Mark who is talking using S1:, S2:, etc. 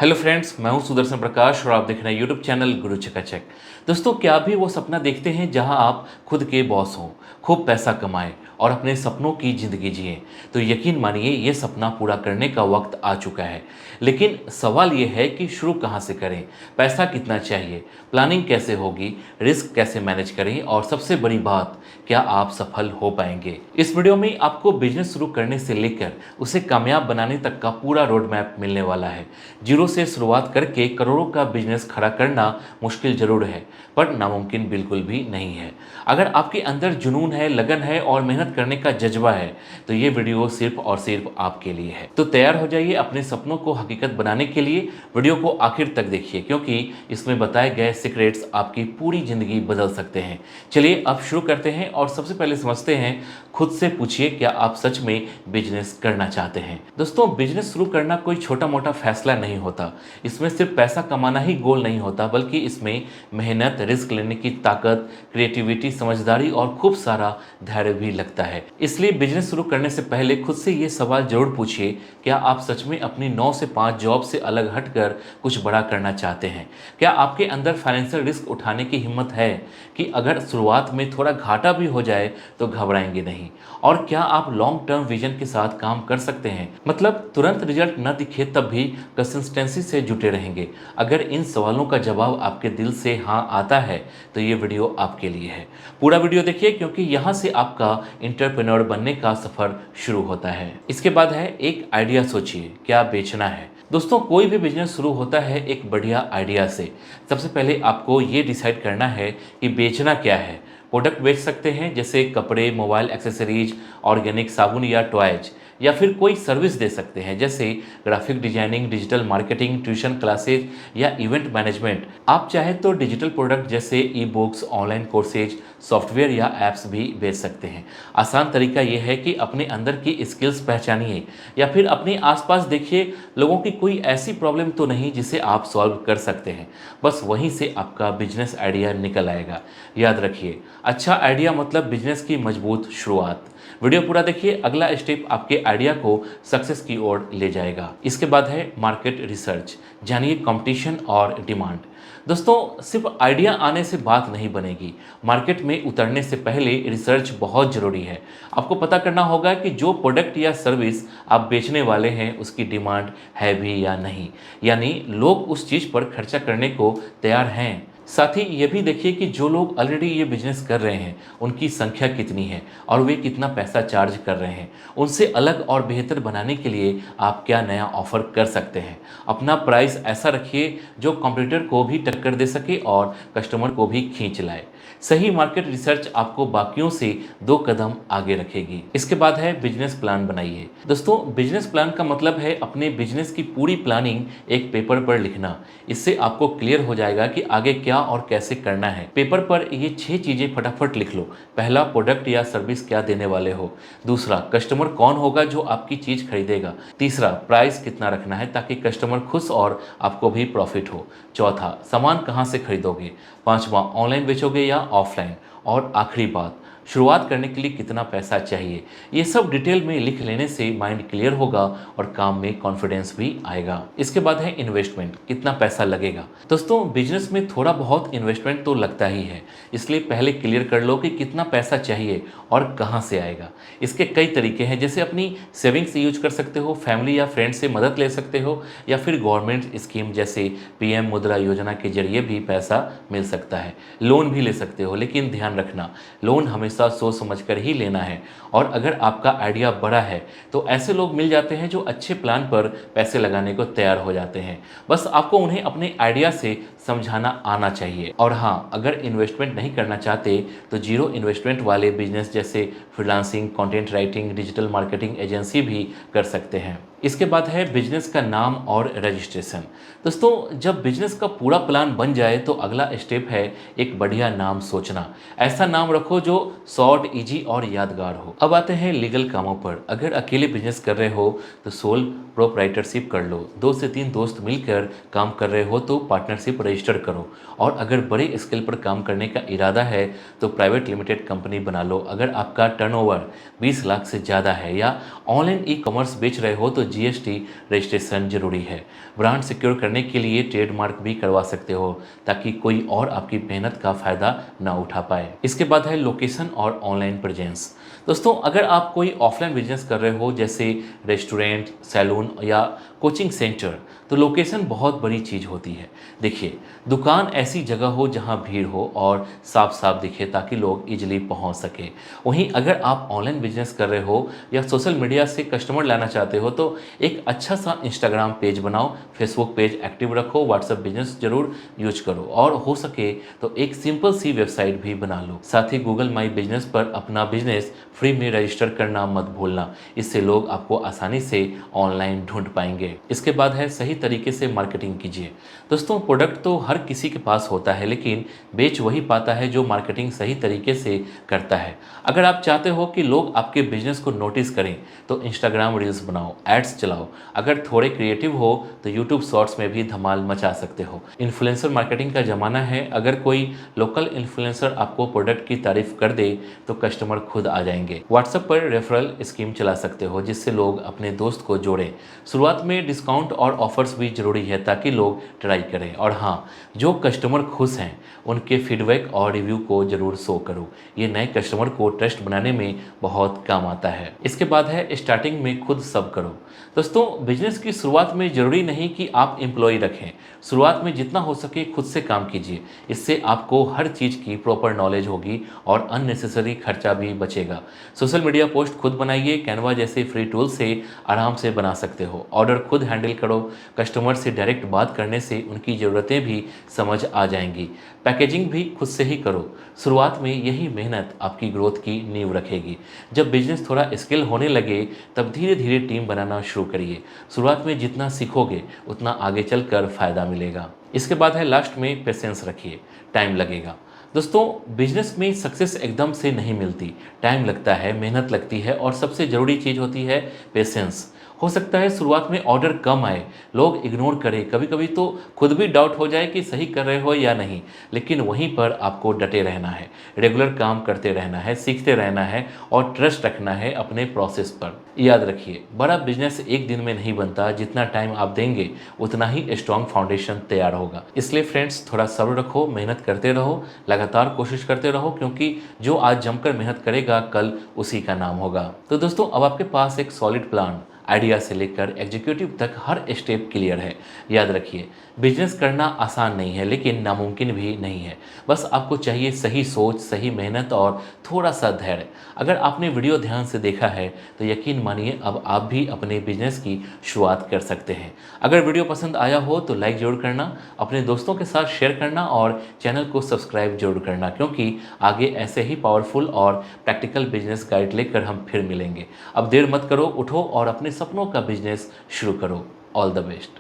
S1: Hello friends, मैं हूं सुदर्शन प्रकाश और आप देख रहे हैं यूट्यूब चैनल गुरु चकाचक। दोस्तों, क्या भी वो सपना देखते हैं जहां आप खुद के बॉस हों, खूब पैसा कमाएं और अपने सपनों की ज़िंदगी जिएं? तो यकीन मानिए ये सपना पूरा करने का वक्त आ चुका है। लेकिन सवाल ये है कि शुरू कहाँ से करें, पैसा कितना चाहिए, प्लानिंग कैसे होगी, रिस्क कैसे मैनेज करें और सबसे बड़ी बात, क्या आप सफल हो पाएंगे? इस वीडियो में आपको बिजनेस शुरू करने से लेकर उसे कामयाब बनाने तक का पूरा रोड मैप मिलने वाला है। जीरो से शुरुआत करके करोड़ों का बिजनेस खड़ा करना मुश्किल जरूर है, पर नामुमकिन बिल्कुल भी नहीं है। अगर आपके अंदर जुनून है, लगन है और मेहनत करने का जज्बा है, तो ये वीडियो सिर्फ और सिर्फ आपके लिए है। तो तैयार हो जाइए अपने सपनों को हकीकत बनाने के लिए। वीडियो को आखिर तक देखिए, क्योंकि इसमें बताए गए सीक्रेट्स आपकी पूरी जिंदगी बदल सकते हैं। चलिए अब शुरू करते हैं और सबसे पहले समझते हैं। खुद से पूछिए, क्या आप सच में बिजनेस करना चाहते हैं? दोस्तों, बिजनेस शुरू करना कोई छोटा मोटा फैसला नहीं होता। इसमें सिर्फ पैसा कमाना ही गोल नहीं होता, बल्कि इसमें मेहनत, रिस्क लेने की ताकत, क्रिएटिविटी, समझदारी और खूब सारा धैर्य भी लगता है। इसलिए बिजनेस शुरू करने से पहले खुद से ये सवाल जरूर पूछिए, क्या आप सच में अपनी 9 से 5 जॉब से अलग हटकर कुछ बड़ा करना चाहते हैं? क्या आपके अंदर फाइनेंशियल रिस्क उठाने की हिम्मत है कि अगर शुरुआत में थोड़ा घाटा भी हो जाए तो घबराएंगे नहीं? और क्या आप लॉन्ग टर्म विजन के साथ काम कर सकते हैं, मतलब तुरंत रिजल्ट न दिखे तब भी कंसिस्टेंसी से जुटे रहेंगे? अगर इन सवालों का जवाब आपके दिल से हाँ आता है तो ये वीडियो आपके लिए है। पूरा वीडियो देखिए, क्योंकि यहाँ से आपका एंटरप्रेन्योर बनने का सफर शुरू होता है। इसके बाद है एक आइडिया सोचिए, क्या बेचना है? दोस्तों, कोई भी बिजनेस शुरू होता है एक बढ़िया आइडिया से। सबसे पहले आपको ये डिसाइड करना है कि बेचना क्या है। प्रोडक्ट बेच सकते हैं, जैसे कपड़े, मोबाइल एक्सेसरीज, ऑर्गेनिक साबुन या टॉयज, या फिर कोई सर्विस दे सकते हैं, जैसे graphic designing, digital marketing, tuition classes या इवेंट मैनेजमेंट। आप चाहे तो डिजिटल प्रोडक्ट जैसे e books, online courses, software या ऐप्स भी बेच सकते हैं। आसान तरीका यह है कि अपने अंदर की स्किल्स पहचानिए या फिर अपने आसपास देखिए, लोगों की कोई ऐसी प्रॉब्लम तो नहीं जिसे आप सॉल्व कर सकते हैं। बस वहीं से आपका बिजनेस आइडिया निकल आएगा। याद रखिए, अच्छा आइडिया मतलब बिजनेस की मजबूत शुरुआत। वीडियो पूरा देखिए, अगला स्टेप आपके आइडिया को सक्सेस की ओर ले जाएगा। इसके बाद है मार्केट रिसर्च, जानिए कंपटीशन और डिमांड। दोस्तों, सिर्फ आइडिया आने से बात नहीं बनेगी। मार्केट में उतरने से पहले रिसर्च बहुत ज़रूरी है। आपको पता करना होगा कि जो प्रोडक्ट या सर्विस आप बेचने वाले हैं उसकी डिमांड है भी या नहीं, यानी लोग उस चीज़ पर खर्चा करने को तैयार हैं। साथ ही ये भी देखिए कि जो लोग ऑलरेडी ये बिजनेस कर रहे हैं उनकी संख्या कितनी है और वे कितना पैसा चार्ज कर रहे हैं। उनसे अलग और बेहतर बनाने के लिए आप क्या नया ऑफर कर सकते हैं। अपना प्राइस ऐसा रखिए जो कंपटीटर को भी टक्कर दे सके और कस्टमर को भी खींच लाए। सही मार्केट रिसर्च आपको बाकियों से 2 कदम आगे रखेगी। इसके बाद है बिजनेस प्लान बनाइए। दोस्तों, बिजनेस प्लान का मतलब है अपने बिजनेस की पूरी प्लानिंग एक पेपर पर लिखना। इससे आपको क्लियर हो जाएगा कि आगे क्या और कैसे करना है। पेपर पर ये 6 चीजें फटाफट लिख लो। पहला, प्रोडक्ट या सर्विस क्या देने वाले हो। दूसरा, कस्टमर कौन होगा जो आपकी चीज खरीदेगा। तीसरा, प्राइस कितना रखना है ताकि कस्टमर खुश और आपको भी प्रॉफिट हो। चौथा, सामान कहाँ से खरीदोगे। पांचवा, ऑनलाइन बेचोगे या ऑफलाइन। और आखिरी बात, शुरुआत करने के लिए कितना पैसा चाहिए। ये सब डिटेल में लिख लेने से माइंड क्लियर होगा और काम में कॉन्फिडेंस भी आएगा। इसके बाद है इन्वेस्टमेंट, कितना पैसा लगेगा। दोस्तों, बिजनेस में थोड़ा बहुत इन्वेस्टमेंट तो लगता ही है, इसलिए पहले क्लियर कर लो कि कितना पैसा चाहिए और कहाँ से आएगा। इसके कई तरीके हैं, जैसे अपनी सेविंग्स यूज कर सकते हो, फैमिली या फ्रेंड से मदद ले सकते हो, या फिर गवर्नमेंट स्कीम जैसे पीएम मुद्रा योजना के जरिए भी पैसा मिल सकता है। लोन भी ले सकते हो, लेकिन ध्यान रखना, लोन हमेशा सोच समझकर ही लेना है। और अगर आपका आइडिया बड़ा है तो ऐसे लोग मिल जाते हैं जो अच्छे प्लान पर पैसे लगाने को तैयार हो जाते हैं। बस आपको उन्हें अपने आइडिया से समझाना आना चाहिए। और हाँ, अगर इन्वेस्टमेंट नहीं करना चाहते तो जीरो इन्वेस्टमेंट वाले बिजनेस जैसे freelancing, content writing, digital marketing agency भी कर सकते हैं। इसके बाद है बिजनेस का नाम और रजिस्ट्रेशन। दोस्तों, जब बिजनेस का पूरा प्लान बन जाए तो अगला स्टेप है एक बढ़िया नाम सोचना। ऐसा नाम रखो जो शॉर्ट, इजी और यादगार हो। अब आते हैं लीगल कामों पर। अगर अकेले बिजनेस कर रहे हो तो सोल प्रोप्राइटरशिप कर लो। 2 से 3 दोस्त मिलकर काम कर रहे हो तो पार्टनरशिप रजिस्टर करो। और अगर बड़े स्केल पर काम करने का इरादा है तो प्राइवेट लिमिटेड कंपनी बना लो। अगर आपका टर्नओवर 20 लाख से ज़्यादा है या ऑनलाइन ई कॉमर्स बेच रहे हो तो जीएसटी रजिस्ट्रेशन जरूरी है। ब्रांड सिक्योर करने के लिए ट्रेडमार्क भी करवा सकते हो ताकि कोई और आपकी मेहनत का फ़ायदा ना उठा पाए। इसके बाद है लोकेशन और ऑनलाइन प्रेजेंस। दोस्तों, अगर आप कोई ऑफलाइन बिजनेस कर रहे हो जैसे रेस्टोरेंट, सैलून या कोचिंग सेंटर, तो लोकेशन बहुत बड़ी चीज़ होती है। देखिए, दुकान ऐसी जगह हो जहां भीड़ हो और साफ साफ दिखे ताकि लोग इजीली पहुंच सके। वहीं अगर आप ऑनलाइन बिजनेस कर रहे हो या सोशल मीडिया से कस्टमर लाना चाहते हो तो एक अच्छा सा इंस्टाग्राम पेज बनाओ, फेसबुक पेज एक्टिव रखो, व्हाट्सएप बिजनेस जरूर यूज करो और हो सके तो एक सिंपल सी वेबसाइट भी बना लो। साथ ही गूगल माई बिजनेस पर अपना बिजनेस फ्री में रजिस्टर करना मत भूलना, इससे लोग आपको आसानी से ऑनलाइन ढूंढ पाएंगे। इसके बाद है सही तरीके से मार्केटिंग कीजिए। दोस्तों, प्रोडक्ट तो हर किसी के पास होता है, लेकिन बेच वही पाता है जो मार्केटिंग सही तरीके से करता है। अगर आप चाहते हो कि लोग आपके बिजनेस को नोटिस करें तो इंस्टाग्राम रील्स बनाओ, एड्स चलाओ। अगर थोड़े क्रिएटिव हो तो यूट्यूब शॉर्ट्स में भी धमाल मचा सकते हो। इन्फ्लुएंसर मार्केटिंग का ज़माना है। अगर कोई लोकल इन्फ्लुएंसर आपको प्रोडक्ट की तारीफ कर दे तो कस्टमर खुद आ जाएंगे। व्हाट्सएप पर रेफरल स्कीम चला सकते हो जिससे लोग अपने दोस्त को जोड़ें। शुरुआत में डिस्काउंट और ऑफर्स भी ज़रूरी है ताकि लोग ट्राई करें। और हाँ, जो कस्टमर खुश हैं उनके फीडबैक और रिव्यू को ज़रूर शो करो। ये नए कस्टमर को ट्रस्ट बनाने में बहुत काम आता है। इसके बाद है स्टार्टिंग में खुद सब करो। दोस्तों, बिजनेस की शुरुआत में ज़रूरी नहीं कि आप एम्प्लॉय रखें। शुरुआत में जितना हो सके खुद से काम कीजिए। इससे आपको हर चीज़ की प्रॉपर नॉलेज होगी और अननेसेसरी खर्चा भी बचेगा। सोशल मीडिया पोस्ट खुद बनाइए, कैनवा जैसे फ्री टूल से आराम से बना सकते हो। ऑर्डर खुद हैंडल करो, कस्टमर से डायरेक्ट बात करने से उनकी ज़रूरतें भी समझ आ जाएंगी। पैकेजिंग भी खुद से ही करो। शुरुआत में यही मेहनत आपकी ग्रोथ की नींव रखेगी। जब बिजनेस थोड़ा स्केल होने लगे तब धीरे धीरे टीम बनाना शुरू करिए। शुरुआत में जितना सीखोगे उतना आगे चलकर फ़ायदा मिलेगा। इसके बाद है लास्ट में पेशेंस रखिए, टाइम लगेगा। दोस्तों, बिजनेस में सक्सेस एकदम से नहीं मिलती, टाइम लगता है, मेहनत लगती है और सबसे ज़रूरी चीज़ होती है पेशेंस। हो सकता है शुरुआत में ऑर्डर कम आए, लोग इग्नोर करें, कभी कभी तो खुद भी डाउट हो जाए कि सही कर रहे हो या नहीं, लेकिन वहीं पर आपको डटे रहना है, रेगुलर काम करते रहना है, सीखते रहना है और ट्रस्ट रखना है अपने प्रोसेस पर। याद रखिए, बड़ा बिजनेस एक दिन में नहीं बनता, जितना टाइम आप देंगे उतना ही स्ट्रॉन्ग फाउंडेशन तैयार होगा। इसलिए फ्रेंड्स, थोड़ा सब्र रखो, मेहनत करते रहो, लगातार कोशिश करते रहो, क्योंकि जो आज जमकर मेहनत करेगा कल उसी का नाम होगा। तो दोस्तों, अब आपके पास एक सॉलिड प्लान, आइडिया से लेकर एग्जीक्यूटिव तक हर स्टेप क्लियर है। याद रखिए, बिजनेस करना आसान नहीं है लेकिन नामुमकिन भी नहीं है। बस आपको चाहिए सही सोच, सही मेहनत और थोड़ा सा धैर्य। अगर आपने वीडियो ध्यान से देखा है तो यकीन मानिए अब आप भी अपने बिजनेस की शुरुआत कर सकते हैं। अगर वीडियो पसंद आया हो तो लाइक जरूर करना, अपने दोस्तों के साथ शेयर करना और चैनल को सब्सक्राइब जरूर करना, क्योंकि आगे ऐसे ही पावरफुल और प्रैक्टिकल बिजनेस गाइड लेकर हम फिर मिलेंगे। अब देर मत करो, उठो और अपने सपनों का बिजनेस शुरू करो। All the best.